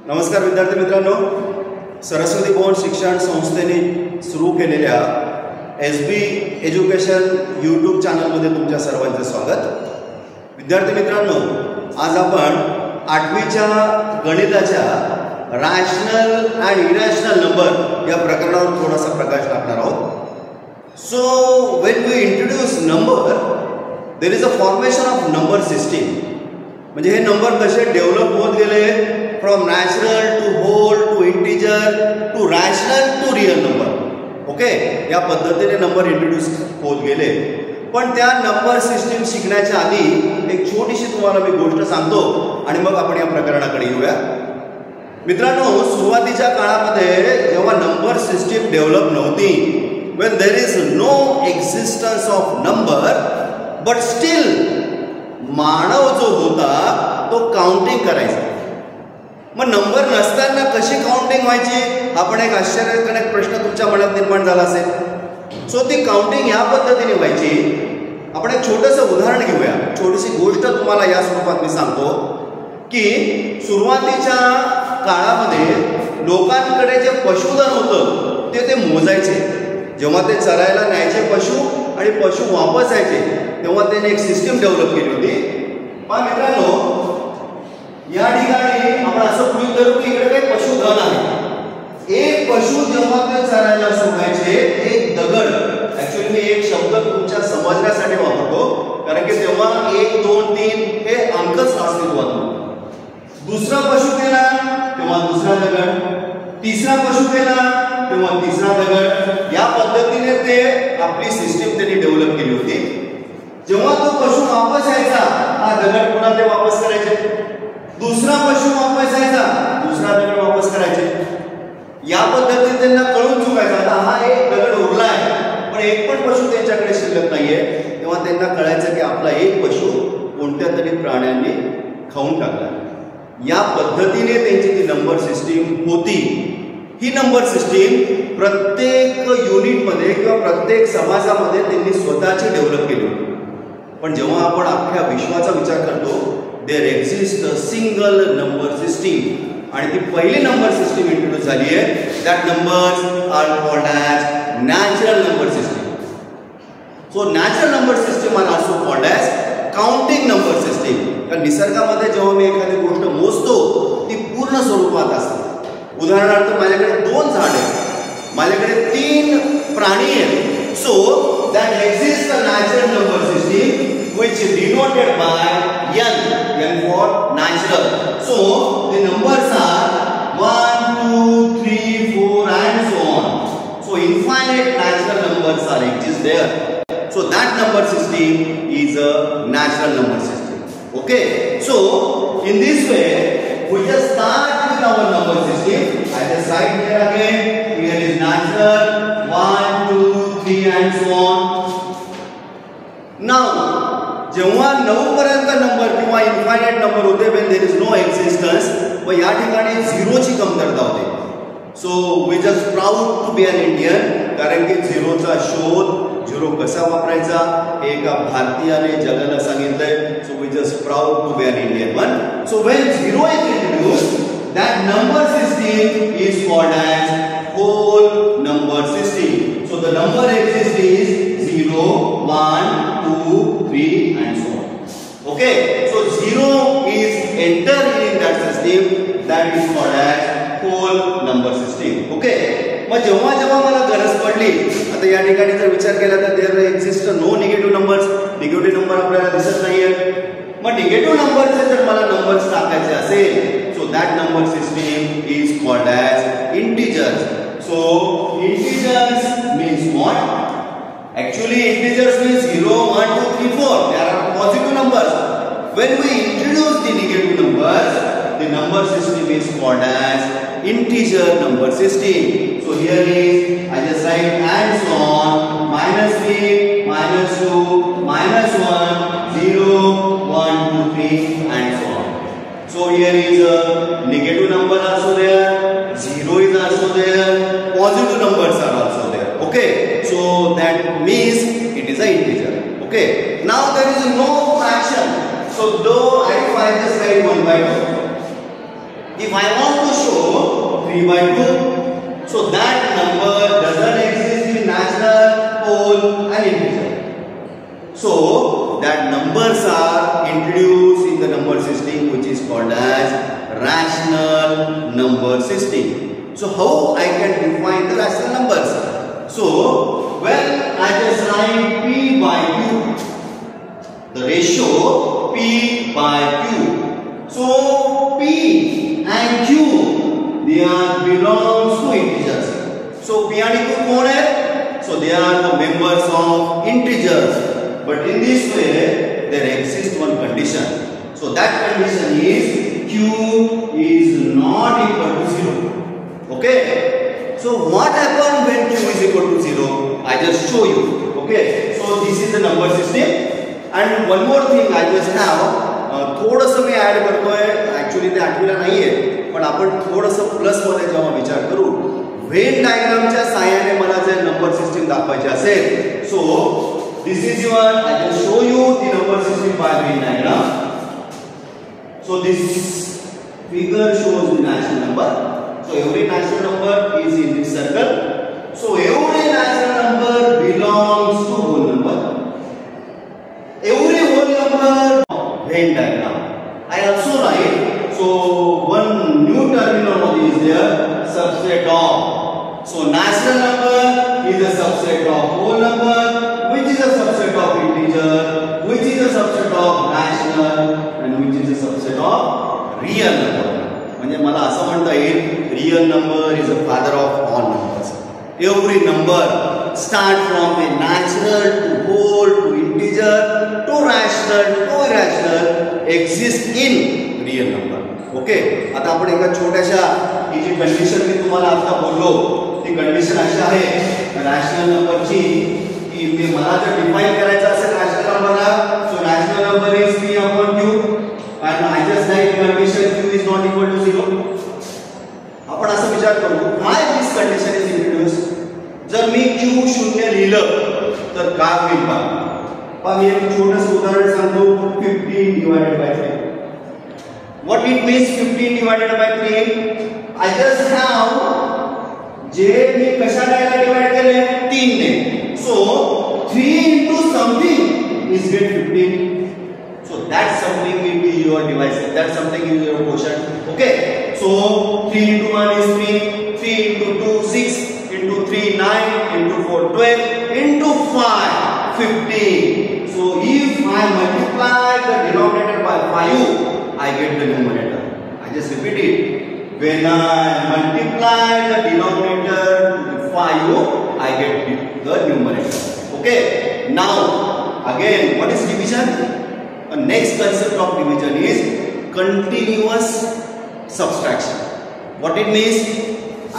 नमस्कार विद्यार्थी मित्रांनो, सरस्वती भवन शिक्षण संस्थेने सुरू केलेल्या SB एज्युकेशन यूट्यूब चॅनलमध्ये तुमच्या सर्वांचे स्वागत। विद्यार्थी मित्रांनो, आज आपण 8वीच्या गणिताच्या रॅशनल अँड इरॅशनल नंबर या प्रकरणावर थोडासा प्रकाश टाकणार आहोत। So when we introduce number, there is a formation of number system. म्हणजे हे नंबर कसे डेव्हलप होत गेले from natural to whole to integer to rational to real number. Okay, या पद्धतीने नंबर इंट्रोड्यूस होत गेले। पण त्या नंबर सिस्टीम शिकण्याच्या आधी एक छोटीशी तुम्हाला मी गोष्ट सांगतो आणि मग आपण या प्रकरणाकडे येऊया। मित्रांनो, सुरुवातीच्या काळामध्ये जेव्हा नंबर सिस्टीम डेव्हलप नव्हती, when there is no existence of number, but still मानव जो होता तो काउंटिंग करायचा। मग नंबर नसताना कशी काउंटिंग व्हायची, आपण एक आश्चर्यजनक प्रश्न तुमच्या मनात निर्माण झाला असेल। सो ती काउंटिंग या पद्धतीने व्हायची। आपण एक छोटंसं उदाहरण घेऊया, छोटीशी गोष्ट तुम्हाला या स्वरूपात मी सांगतो की सुरुवातीच्या काळामध्ये लोकांकडे जे पशुधन होतं ते मोजायचे। जेव्हा ते चरायला न्यायचे पशु आणि पशु वापस यायचे, तेव्हा त्याने एक सिस्टीम डेव्हलप केली होती। पहा मित्रांनो, या ठिकाणी आपण असं गृहीत धरू की इकडे काही पशुधन आहे। एक पशु जेव्हा ते चरायला सोडायचे, एक दगड, ऍक्च्युअली मी एक शब्द तुमच्या समजण्यासाठी वापरतो कारण की तेव्हा 1 2 3 हे अंकच अस्तित्वात होते। दुसरा पशु केला तेव्हा दुसरा दगड, तिसरा पशु केला तेव्हा तिसरा दगड। या पद्धतीने ते आपली सिस्टीम त्यांनी डेव्हलप केली होती। जेव्हा तो पशु वापस यायचा, हा दगड पुन्हा ते वापस करायचे। दुसरा पशु वापस यायचा, दुसरा दगड वापस करायचे। या पद्धतीने त्यांना कळून चुकायचं आता हा एक दगड उरला आहे, पण एक पण पशु त्यांच्याकडे शिल्लक नाहीये। तेव्हा त्यांना कळायचं की आपला एक पशु कोणत्या तरी प्राण्यांनी खाऊन टाकला। या पद्धतीने त्यांची ती नंबर सिस्टीम होती। ही नंबर सिस्टीम प्रत्येक युनिटमध्ये किंवा प्रत्येक समाजामध्ये त्यांनी स्वतःची डेव्हलप केली होती। पण जेव्हा आपण अख्ख्या विश्वाचा विचार करतो, there exist a single number system, आणि ती पहिली नंबर सिस्टीम इंट्रोड्यूस झाली आहे। That numbers are called as natural number system. So natural number system are also called as counting number system. कारण निसर्गामध्ये जेव्हा मी एखादी गोष्ट मोजतो ती पूर्ण स्वरूपात असते। उदाहरणार्थ माझ्याकडे 2 झाड आहेत, माझ्याकडे 3 प्राणी आहेत। So that exist a natural number system which is denoted by n for natural. So the numbers are 1 2 3 4 and so on. So infinite natural numbers are exist there. So that number system is a natural number system. Okay, so in this way we just start with our number system. I just write here again, here is natural 1 2 3 and so on. Now जेव्हा 9 पर्यंत number किंवा infinite number होते, when there is no existence, व या ठिकाणी 0 ची कमतरता होते। So we just proud to be an Indian, कारण की 0 चा शोध, 0 कसा वापरायचा हे एका भारतीयाने जगाला सांगितलंय। So we just proud to be an Indian one. So when 0 is introduced, that number system is called as whole number system. So the number exist is 0 1 2 3 and so on. Okay, so 0 is entered in that system, that is called as whole number system. Okay, मग जेव्हा जेव्हा मला गरज पडली, आता या ठिकाणी जर विचार केला तर there exist no negative numbers, negative number आपल्याला दिसत नाहीये। मग निगेटिव्ह नंबरचे जर मला नंबर्स टाकायचे असेल, so that number system is called as integers. So integers means what? Actually integers means 0 1 2 3 4, they are positive numbers. When we introduce the negative numbers, the number system is called as integer number system. So here is, I just write and so on, -3 -2 -1 0 1 2 3 and so on. So here is a negative number also there, 0 is also there, positive numbers are also there. Okay, so that means it is a integer. Okay, now there is no fraction. So though if I just write 1/2, If I want to show 3/2, so that number doesn't exist in natural, whole and integer. So that numbers are introduced in the number system, which is called as rational number system. So how I can define the rational numbers? So when I just write P by Q, the ratio P by Q. So P and Q, they are belongs to integers. So P and Q कौन है? So they are the members of integers. But in this way, there exists one condition. So that condition is Q is not equal to 0. Okay? So what happens when Q is equal to 0? I just show you. Okay? So this is the number system. And one more thing I just have. थोडंसं मी add करतोय. Actually ते आठवीला नाहीये, पण आपण थोडंसं plus मध्ये जेव्हा विचार करू, व्हेन डायग्रामच्या सहाय्याने मला जर नंबर सिस्टम दाखवायची असेल, so this is your, I can show you the number system by Venn diagram. So this figure shows the natural number. So every natural number is in this circle. So every natural number belongs to whole number. Every whole number Venn diagram. I also write, so one new terminology is there, subset of. So natural number is a subset of whole number, which is a subset of integer, which is a subset of rational, and which is a subset of real number. म्हणजे मला असं म्हणता येईल, real number is a father of all numbers. Every number start from a natural to whole to integer to rational to irrational exists in real number. Okay, आता आपण एका छोट्याशा ही जी condition मी तुम्हाला आता बोललो, ती कंडिशन अशी आहे रॅशनल नंबरची, की मी मला जर डिफाइन करायचं असेल रॅशनल नंबरला, so rational number is p upon q and I just write condition q is not equal to 0. आपण असा विचार करू, why this condition is introduced? जर मी q शून्य लिहिलं तर काय होईल पहा. मी एक छोटंसं उदाहरण सांगतो, 15 divided by 3. What it means 15 divided by 3? I just have जे मी कशाने डिवाइड केले 3 ने. So 3 into something is get 15. So that something will be your device. That something is your quotient. Okay. So 3 into 1 is 3. 3 into 2 6. Into 3 9. Into 4 12. Into 5 15. So if I multiply the denominator by 5, I get the numerator. I just repeat it. When I multiply the denominator to 5, I get the numerator. Okay. Now again, what is division? The next concept of division is continuous subtraction. What it means?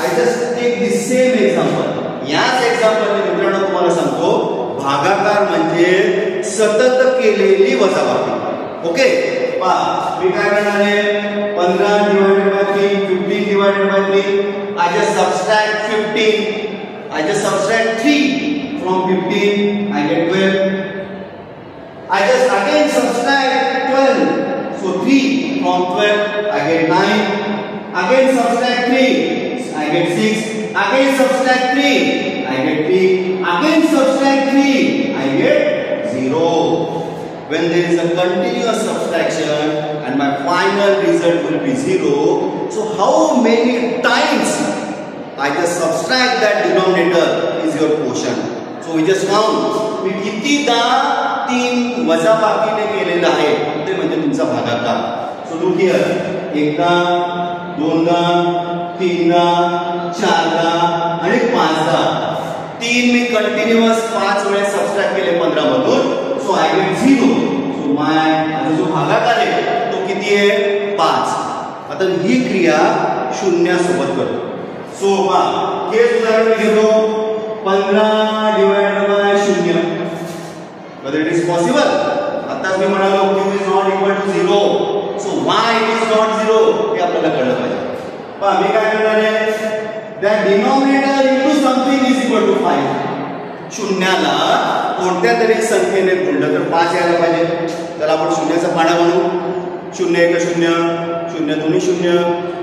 I just take the same example. याच example मी मित्रांनो तुम्हाला सांगतो, भागाकार म्हणजे सतत केलेली वजाबाकी. Okay, पहा मी काय करणार आहे, 15 divided by 3, 15 divided by 3. I just subtract 15. I just subtract 3 from 15. I get 12. I just again subtract 12. So 3 from 12. I get 9. Again subtract 3. I get 6. Again subtract 3. I get 3. Again subtract 3. I get 0. When there is a continuous subtraction and my final result will be 0, so how many times I just subtract that denominator is your quotient. So we just count. मी कितीदा 3 वजाबाकीने केलेला आहे ते म्हणजे तुमचा भागाकार. So look here. एकदा, दोनदा, तीनदा, चारदा आणि पाचदा. 3 मी कंटिन्युअस 5 वेळेस सबट्रॅक्ट केले 15 मधून. सो आय गेट 0. सो माझा जो भागाकार आहे तो किती आहे 5. आता ही क्रिया शून्यासोबत करतो. सो हे उदाहरण घेतो 15 divided by 0. whether it is possible. आता मी म्हणालो q is not equal to 0. so why it is not 0 हे आपल्याला कळलं पाहिजे. पहा मी काय करणार आहे, that denominator into something is equal to 5. शून्याला कोणत्या तरी संख्येने गुणलं तर 5 यायला पाहिजे. त्याला आपण शून्याचा पाडा म्हणू. 0 1 0 0 दोन्ही 0,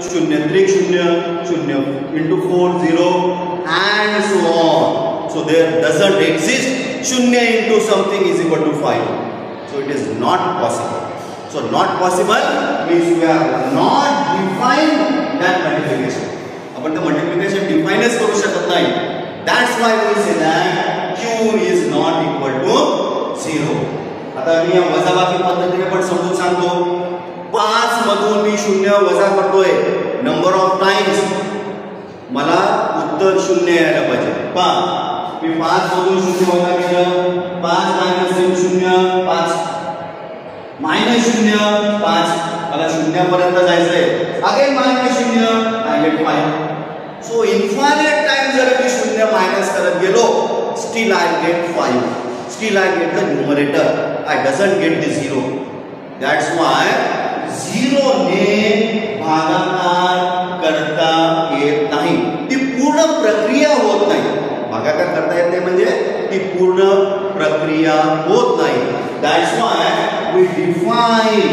0 त्रिक 0, 0 into 4 0 and so on. So there doesn't exist 0 into something is equal to 5. So it is not possible. So not possible means we are not defined that multiplication. आपण ते multiplication define करू शकत नाही. That's why we say that q is not equal to 0. आता मी या वजाबाकी पद्धतीने पण समजून सांगतो. 5 मधून मी 0 वजा करतोय नंबर ऑफ टाइम्स, मला उत्तर 0 यायला पाहिजे. पहा मी 5 मधून 0 वजा केलं, 5 मायनस 0 5 मायनस 0 5, मला 0 पर्यंत जायचंय. Again minus 0 I get 5. So infinite times जर मी 0 मायनस करत गेलो, still I get 5. Still I get the numerator. I doesn't get the 0. That's why 0 ने भागाकार करता येत नाही. ती पूर्ण प्रक्रिया होत नाही. भागाकार करता येत नाही म्हणजे ती पूर्ण प्रक्रिया होत नाही. That's why we define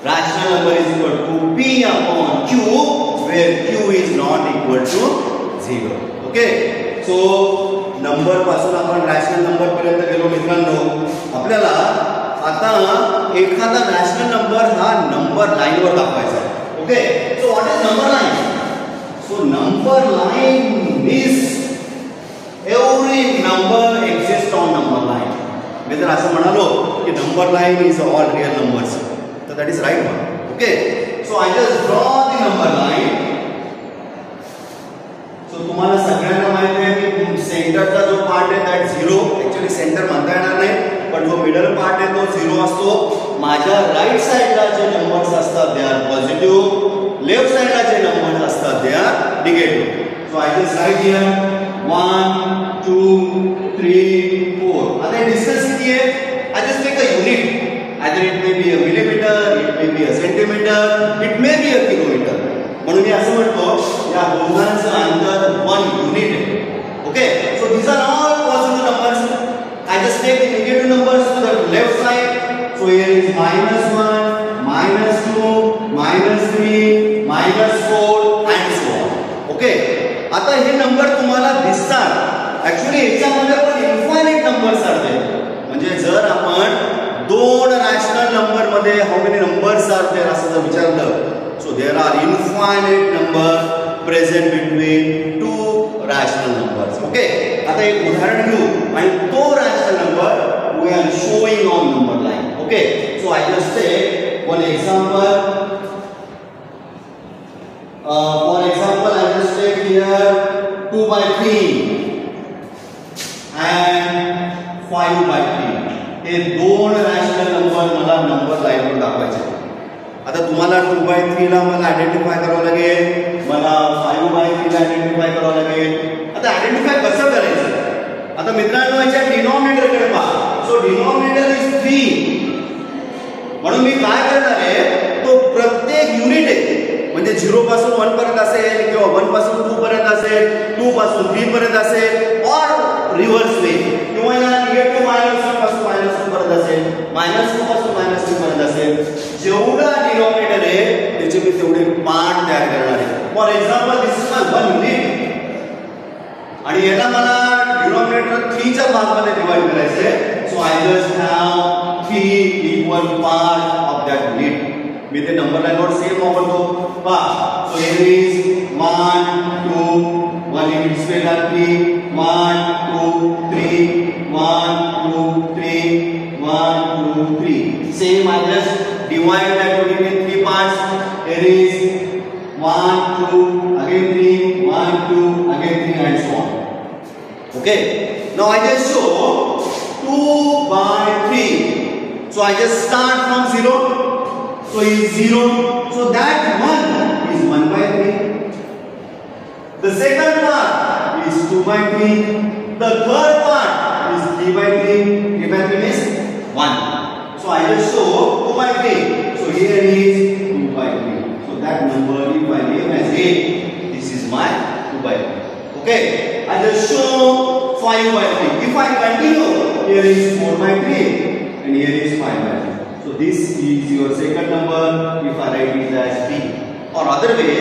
rational number is equal to p upon q, where q is not equal to 0. Okay. So number पासून आपण रॅशनल नंबर पर्यंत गेलो मित्रांनो. आपल्याला आता एखादा रॅशनल नंबर हा नंबर लाईन वर दाखवायचा आहे. Okay. So what is number line? So number line means every number exist on number line. मी जर असं म्हणालो की number line is all real numbers, तर that is right one. Okay. So I just draw the number line. So तुम्हाला सगळ्यांना माहिती आहे की सेंटरचा जो पार्ट आहे दॅट 0. ऍक्च्युअली सेंटर म्हणता येणार नाही, पण जो मिडल पार्ट आहे तो 0 असतो. माझ्या राईट साइडला जे नंबर्स असतात दे आर पॉझिटिव्ह, लेफ्ट साइडला जे नंबर्स असतात they are negative. So I just write here 1 2 3 4. आता डिस्टन्स किती आहे? I just take a unit. Either it may be a millimetre, it may be a centimetre, it may be a kilometre. म्हणून मी असं म्हणतो या दोघांचं अंतर 1 युनिट आहे. Okay. So these are all positive numbers. I just take the negative numbers to the left side. So here is -1 -2 -3 -4 and so on. Okay. आता हे नंबर तुम्हाला दिसतात. ऍक्च्युअली याच्यामध्ये पण इन्फायनाइट नंबर्स आहेत. म्हणजे जर आपण दोन रॅशनल नंबर मध्ये how many numbers are there असं जर विचारलं, so there are infinite number present between two rational numbers. Okay. आता एक उदाहरण घेऊ आणि तो rational number we are showing on number line. Okay. So I just take one example. For example, I just take here 2/3 and 5/3. हे दोन rational number मला number line वर दाखवायचे. आता तुम्हाला 2/3 ला मला आयडेंटिफाय करावं लागेल, मला 5/3 ला आयडेंटिफाय करावं लागेल. आता आयडेंटिफाय कसं करायचं? आता मित्रांनो याच्या डिनॉमिनेटर कडे पहा. सो डिनॉमिनेटर इज 3. म्हणून मी काय करणार आहे, तो प्रत्येक युनिट आहे म्हणजे 0 पासून 1 पर्यंत असेल किंवा 1 पासून 2 पर्यंत असेल, 2 पासून 3 पर्यंत असेल, और रिव्हर्स वे किंवा या निगेटिव्ह -1 पासून -2 पर्यंत असेल, -2 पासून -3 पर्यंत असेल. जेवढा डिनॉमिनेटर आहे त्याचे मी तेवढे पार्ट तयार करणार आहे. For example this is my 1 unit आणि याला मला डिनॉमिनेटर 3 च्या भागामध्ये डिवाइड करायचे आहे. So I just have 3 equal part of that unit. मी ते नंबर लाईन वर सेम वापरतो. पहा. So here is 1 2 1 unit space are 3 1 2 3 1 2 3 1 2 3. Same I just divide that unit in 3 parts. Here is 1 2 again 3 1 2 again 3 and so on. Okay. Now I just show 2/3. So I just start from 0. So is 0. So that 1 is 1/3. The second part is 2/3. The third part is 3/3. 3/3 is 1. So I just show 2/3. So here is 2/3. So that number if I name as 8, this is my 2/3. Okay. I just show 5/3. If I continue, here is 4/3 and here is 5/3. So this is your second number if I write it as b. Or other way,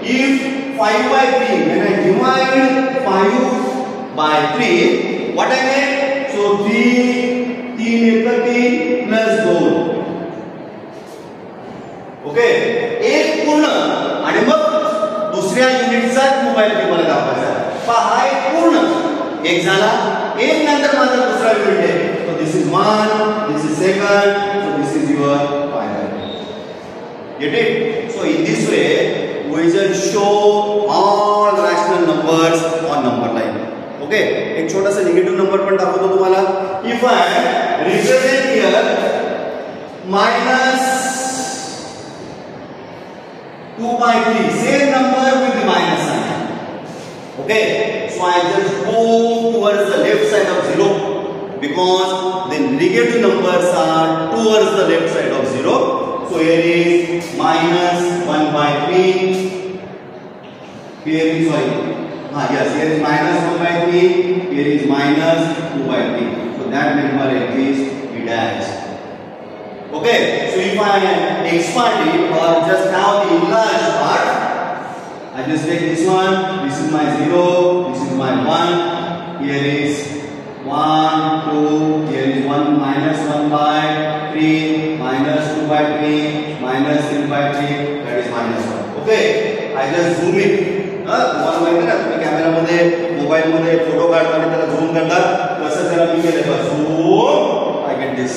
if 5 by 3, when I divide 5 by 3, what I get? So 3 plus 2. Okay, एक पूर्ण आणि मग दुसऱ्या युनिटचा mobile तुम्हाला दाखवायचा. पहा हा एक पूर्ण एक झाला, एक नंतर माझा दुसरा युनिट आहे. So this is 1, this is second, so this is your final. Get it? So in this way we just show all rational numbers on number line. Okay, एक छोटासा निगेटिव्ह नंबर पण दाखवतो तुम्हाला. If I represent here minus 2 by 3, same number with the minus sign. Okay, so I just go towards the left side of 0 because the negative numbers are towards the left side of 0. So here is minus 1 by 3. Here is here is minus 1 by 3. Here is minus 2 by 3. So that number exists b dash. Okay, so if I expand it or just have the enlarged part, I just take this one, this is my 0, this is my 1, here is 1, 2, here is 1 minus 1 by 3, minus 2 by 3, minus 3 by 3, that is minus 1. Okay, I just zoom it. तुम्हाला माहिती ना, तुम्ही कॅमेरामध्ये मोबाईलमध्ये photo काढताना त्याला झूम करता, कसं त्याला मी केलं बघा, झूम, I get this.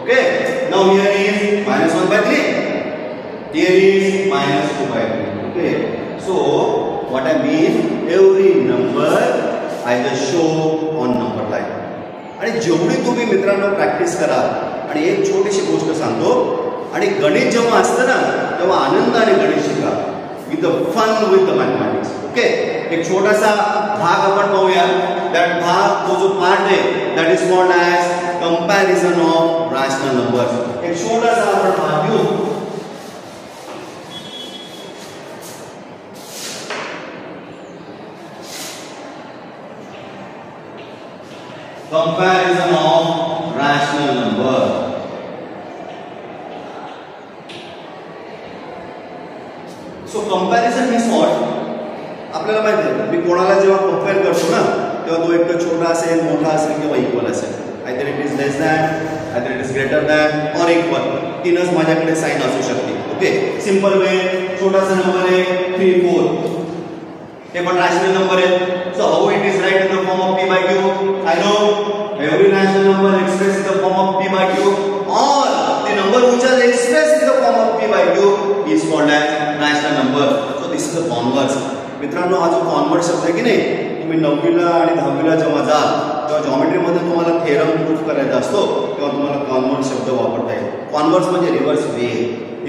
Okay, now here is minus 1 by 3, here is minus 2 by 3. Okay, so what I mean, every number I just show on number line. आणि जेवढी तुम्ही मित्रांनो प्रॅक्टिस करा, आणि एक छोटीशी गोष्ट सांगतो, आणि गणित जेव्हा असतं ना तेव्हा आनंदाने गणित शिका, with the fun with the mathematics. Okay, एक छोटासा भाग आपण पाहूया. that भाग तो जो पार्ट आहे that is called as comparison of rational numbers. एक छोटासा आपण भाग घेऊ. Comparison of rational number. So comparison means what? आपल्याला माहिती आहे, मी कोणाला जेव्हा कंपेअर करतो ना तेव्हा तो एक छोटा असेल, मोठा असेल किंवा इक्वल असेल. Either it is less than, either it is greater than और इक्वल. तीनच माझ्याकडे साइन असू शकते. ओके, सिंपल वे, छोटासा नंबर आहे 3, 4, हे पण रॅशनल नंबर आहे. So how it is right in the form of p by q? I know every rational number expressed in the form of p by q, or the number which are expressed in the form of p by q is called as rational number. So this is the converse. मित्रांनो, हा जो convert शब्द आहे की नाही, तुम्ही 9वीला आणि 10वीला जेव्हा जाल तेव्हा जॉमेट्रीमध्ये तुम्हाला थेरम प्रूफ करायचा असतो तेव्हा तुम्हाला कॉन्वर्ट शब्द वापरता येईल. कॉन्वर्स म्हणजे रिव्हर्स वे,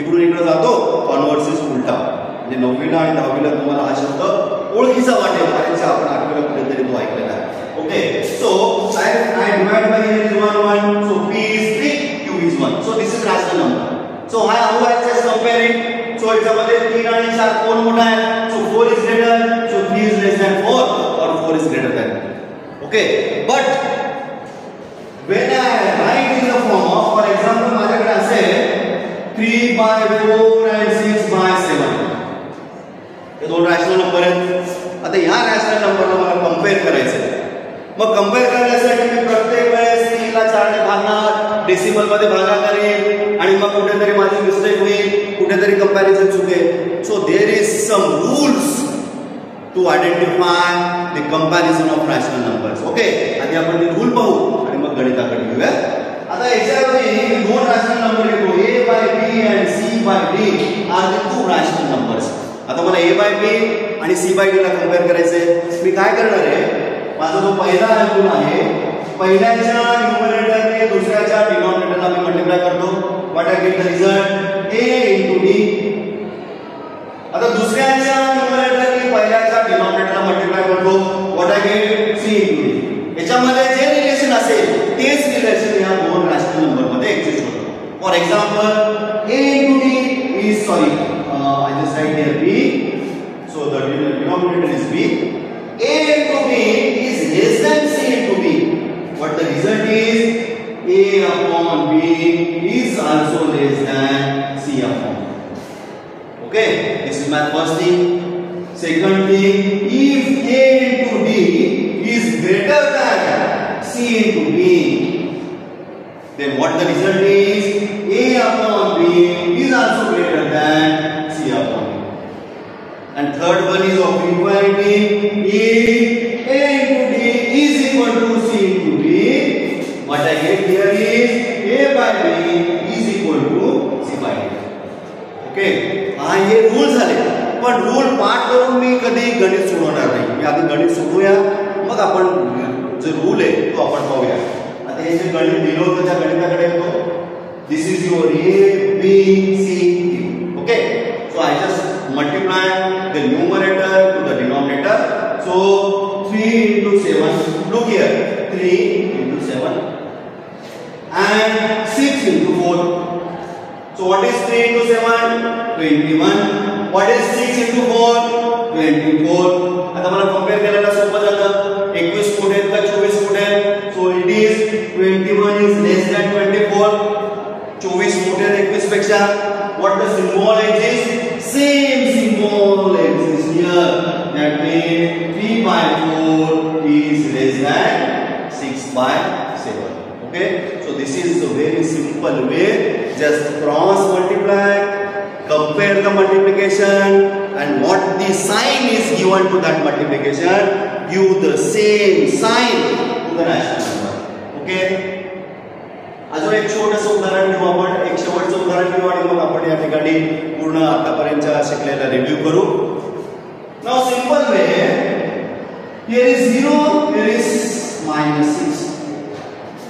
इकडून इकडे जातो, कॉन्वर्स इज उलटा. म्हणजे 9वीला आणि 10वीला तुम्हाला हा शब्द ओळखीचा वाटेल, कारण आपण 8वीला कुठेतरी तो ऐकलेला आहे. Okay, so I divide by here is 1, 1, so p is 3, q is 1. So this is rational number. So how I just compare it? So याच्यामध्ये 3 आणि 4 कोण मोठा आहे? So 4 is greater, so 3 is less than 4, or 4 is greater than. Okay, but when I write in the form of, for example, माझ्याकडे असेल 3 by 4 and 6 by 7. हे दोन rational number आहेत. आता ह्या रॅशनल नंबरला मला कंपेअर करायचं आहे. मग कंपेअर करण्यासाठी मी प्रत्येक वेळेस 3 ला 4 ने भागणार, डेसिमल मध्ये भागाकार येईल, आणि मग कुठेतरी माझी मिस्टेक होईल, कुठेतरी कंपॅरिझन चुकेल. So there is some rules to identify the comparison of rational numbers. Okay, आधी आपण ते रूल पाहू आणि मग गणिताकडे घेऊया. आता याच्यामध्ये दोन रॅशनल नंबर घेतो, a by b and c by d are the two rational numbers. आता मला a by b आणि c by d ला कंपेअर करायचंय. मी काय करणार आहे, माझा जो पहिला रूल आहे, पहिल्याच्या न्यूमरेटरने दुसऱ्याच्या डिनॉमिनेटरला मी मल्टिप्लाय करतो. What I get the result a into d. आता दुसऱ्याच्या न्यूमरेटरने पहिल्याच्या डिनॉमिनेटरला मल्टिप्लाय करतो. What I get c into d. याच्यामध्ये जे रिलेशन असेल तेच रिलेशन या दोन रॅशनल नंबर मध्ये एक्झिस्ट होतं. For example a into d is I just write here b. So the denominator is b. a into b is less than c into b. What the result is, A upon B is also less than C upon B. Okay, this is my first thing. Second thing, if A into D is greater than C into B, then what the result is? A upon B is also greater than C upon B. And third one is of equality. If A into D is equal to C into B, what I get here is A by B is equal to C by D. Okay, हा हे rule झाले. पण rule पाठ करून मी कधी गणित सोडवणार नाही. मी आधी गणित सोडवूया, मग आपण जो रूल आहे तो आपण पाहूया. आता हे जे गणित दिलं होतं त्या गणिताकडे येतो. This is your A B C D. Okay, so I just multiply the numerator to the denominator. So 3 into 7. Look here, 3 into 7 and 6 into 4. So what is 3 into 7? 21. What is 6 into 4? 24. आता मला compare करायला सोपं जातं. 21 फूट आहेत का 24 फूट आहेत? So it is 21 is less than 24. 24 फूट आहेत 21 पेक्षा. What the symbol is? Same symbol exists here. That means 3 by 4 is less than 6 by 7. Okay, so this is a very simple way. Just cross multiply, compare the multiplication, and what the sign is given to that multiplication, give the same sign to the rational number. Okay, अजून एक छोटंसं उदाहरण घेऊ आपण. एक शेवटचं उदाहरण घेऊ आणि मग आपण या ठिकाणी पूर्ण आतापर्यंतच्या शिकलेला रिव्ह्यू करू. Now simple way, here is 0, here is -6.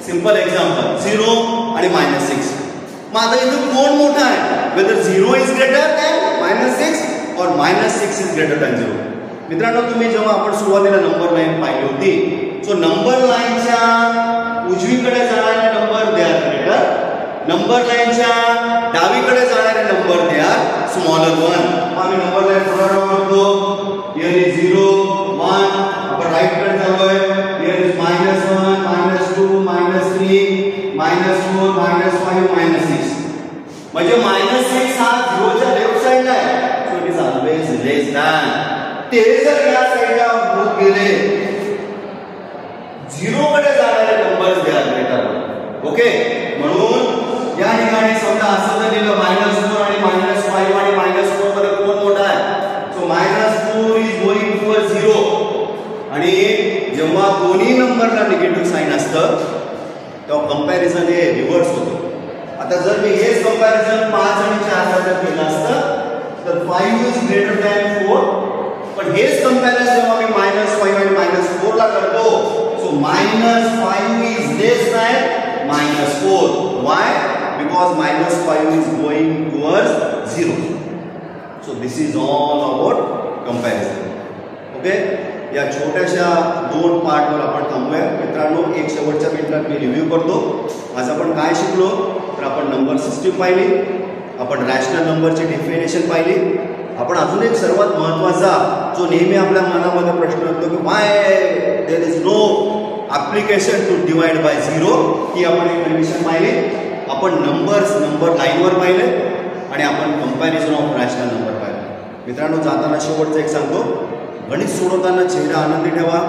Simple example, 0 आणि -6. मग आता इथं कोण मोठा आहे? वेदर 0 इज ग्रेटर दॅन -6 और -6 इज ग्रेटर दॅन 0. मित्रांनो, तुम्ही जेव्हा आपण सुरुवातीला नंबर लाईन पाहिली होती, सो नंबर लाईनच्या उजवीकडे जाणारे number they are greater, number लाईनच्या डावीकडे जाणारे नंबर दे आर स्मॉलर 1. आम्ही नंबर लाईन पुन्हा ड्रॉ करतो. Here is 0 1. आपण राईट कडे जातोय. Here is -1 -2 -3 -4 -5 -6. म्हणजे -6 हा 0 च्या लेफ्ट साइडला आहे. So it is always less than. ते जर या साइडला होत गेले, 0 कडे जाणारे numbers they are greater. Okay, म्हणून या ठिकाणी समजा असं जर लिहिलं -4 आणि -5 आणि -4 मध्ये कोण मोठा आहे? सो -4 इज गोइंग टुवर्ड्स 0. आणि जेव्हा दोन्ही नंबरला निगेटिव्ह साइन असतं तेव्हा कंपॅरिझन हे रिव्हर्स होतं. आता जर मी हेच कंपॅरिझन 5 आणि 4 ला जर केलं असतं तर 5 इज ग्रेटर दॅन 4. पण हेच कंपॅरिझन जेव्हा मी -5 आणि -4 ला करतो, सो -5 is less than -4. Why? Because -5 is going towards 0. So this is all about comparison. Okay? या छोट्याशा 2 पार्टवर आपण थांबूया. मित्रांनो, एक शेवटच्या मिनिटात मी रिव्ह्यू करतो. आज आपण काय शिकलो? तर आपण नंबर सिस्टीम पाहिली, आपण रॅशनल नंबरची डेफिनेशन पाहिली. आपण अजून एक सर्वात महत्त्वाचा जो नेहमी आपल्या मनामध्ये प्रश्न येतो की why there is no application to divide by 0, ही आपण एक रिव्हिजन पाहिली. आपण नंबर लाईनवर पाहिले आणि आपण कंपॅरिझन ऑफ रॅशनल नंबर पाहिले. मित्रांनो, जाताना शेवटचं एक सांगतो, गणित सोडवताना चेहरा आनंदी ठेवा.